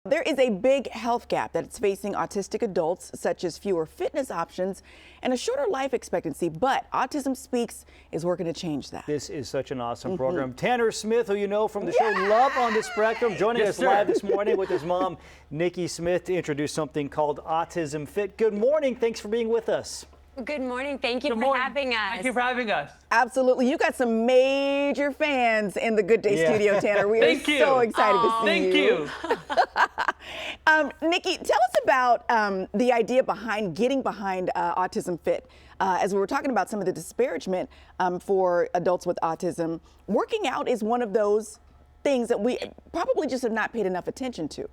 There is a big health gap that's facing autistic adults, such as fewer fitness options and a shorter life expectancy. But Autism Speaks is working to change that. This is such an awesome program. Tanner Smith, who you know from the show Love on the Spectrum, joining us live this morning with his mom, Nicci Smith, to introduce something called Autism Fit. Good morning. Thanks for being with us. Good morning. Thank you for having us. Thank you for having us. Absolutely. You got some major fans in the Good Day studio, Tanner. We are so excited to see you. Thank you. Nicci, tell us about the idea behind getting behind Autism Fit. As we were talking about some of the disparagement for adults with autism, working out is one of those things that we probably just have not paid enough attention to.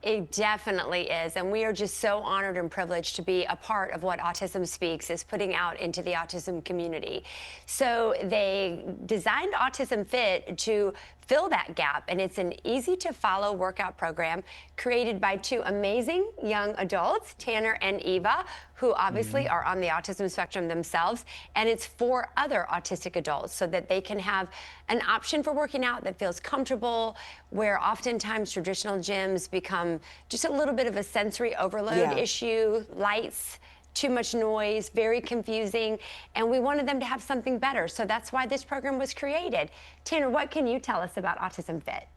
It definitely is, and we are just so honored and privileged to be a part of what Autism Speaks is putting out into the autism community. So they designed Autism Fit to fill that gap, and it's an easy-to-follow workout program created by two amazing young adults, Tanner and Eva, who obviously are on the autism spectrum themselves, and it's for other autistic adults so that they can have an option for working out that feels comfortable, where oftentimes traditional gyms become just a little bit of a sensory overload issue, lights, too much noise, very confusing, and we wanted them to have something better. So that's why this program was created. Tanner, what can you tell us about Autism Fit?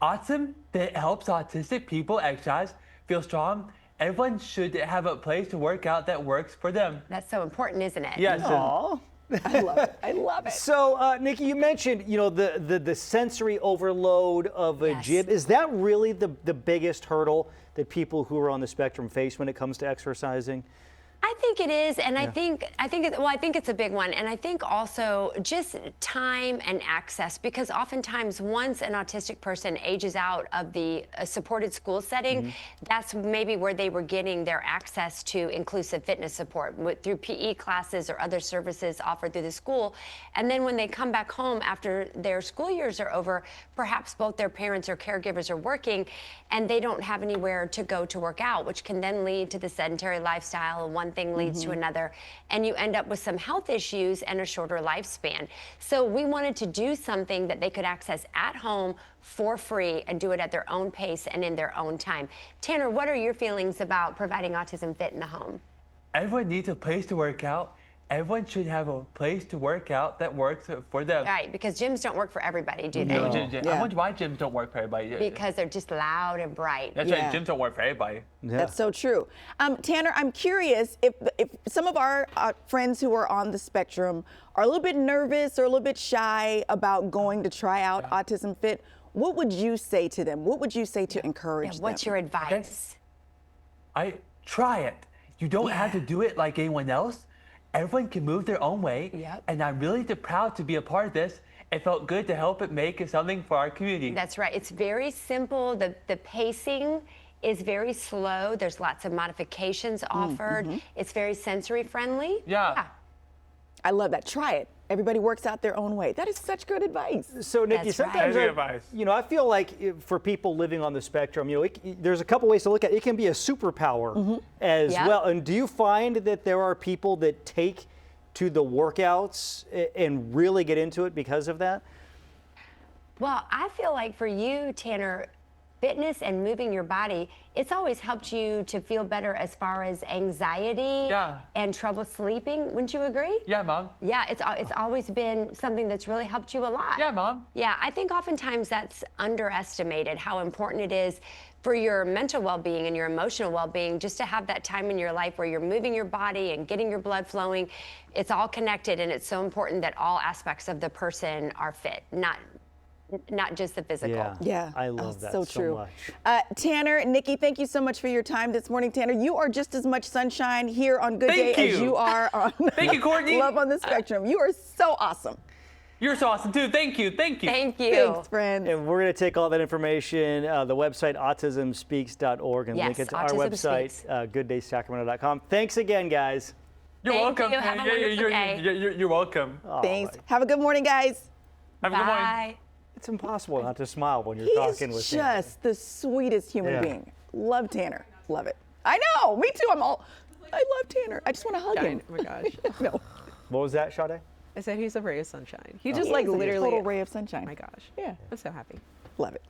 Autism Fit helps autistic people exercise, feel strong. Everyone should have a place to work out that works for them. That's so important, isn't it? Yes. Aww. I love it. I love it. So, Nicci, you mentioned, the sensory overload of a gym. Is that really the biggest hurdle that people who are on the spectrum face when it comes to exercising? I think it is, and I think it's a big one, and I think also just time and access, because oftentimes once an autistic person ages out of the supported school setting, that's maybe where they were getting their access to inclusive fitness support through PE classes or other services offered through the school. And then when they come back home after their school years are over, perhaps both their parents or caregivers are working, and they don't have anywhere to go to work out, which can then lead to the sedentary lifestyle, and one thing leads to another, and you end up with some health issues and a shorter lifespan. So we wanted to do something that they could access at home for free and do it at their own pace and in their own time. Tanner, what are your feelings about providing Autism Fit in the home? Everyone needs a place to work out. Everyone should have a place to work out that works for them. Right, because gyms don't work for everybody, do they? No, I wonder why gyms don't work for everybody. Because they're just loud and bright. That's right, gyms don't work for everybody. That's so true. Tanner, I'm curious if some of our friends who are on the spectrum are a little bit nervous or a little bit shy about going to try out Autism Fit, what would you say to them? What would you say to encourage them? What's your advice? I try it. You don't have to do it like anyone else. Everyone can move their own way, and I'm really proud to be a part of this. It felt good to help it make it something for our community. That's right. It's very simple. The pacing is very slow. There's lots of modifications offered. It's very sensory friendly. Yeah. I love that. Try it. Everybody works out their own way. That is such good advice. So, Nicci, sometimes I feel like for people living on the spectrum, there's a couple ways to look at it. It can be a superpower as well. And do you find that there are people that take to the workouts and really get into it because of that? Well, I feel like for you, Tanner, fitness and moving your body, it's always helped you to feel better as far as anxiety and trouble sleeping. Wouldn't you agree? Yeah, Mom. Yeah, it's always been something that's really helped you a lot. Yeah, Mom. Yeah, I think oftentimes that's underestimated, how important it is for your mental well-being and your emotional well-being, just to have that time in your life where you're moving your body and getting your blood flowing. It's all connected, and it's so important that all aspects of the person are fit, not just the physical. Yeah, I love that so true. Much. Tanner, Nicci, thank you so much for your time this morning. Tanner, you are just as much sunshine here on Good Day as you are on Thank you, Courtney. Love on the Spectrum. You are so awesome. You're so awesome, too. Thank you. Thank you. Thank you. Thanks, friend. And we're going to take all that information, the website, autismspeaks.org, and link it to our website, gooddaysacramento.com. Thanks again, guys. You're welcome. You. Have a wonderful day. You're welcome. Thanks. Have a good morning, guys. Have a good morning. Bye. It's impossible not to smile when you're talking with him. He's just the sweetest human being. Love Tanner. Love it. I know. Me too. I love Tanner. I just want to hug him. Oh my gosh. No. What was that, Sade? I said he's a ray of sunshine. He just He's like a literally. total ray of sunshine. Oh my gosh. Yeah. I'm so happy. Love it.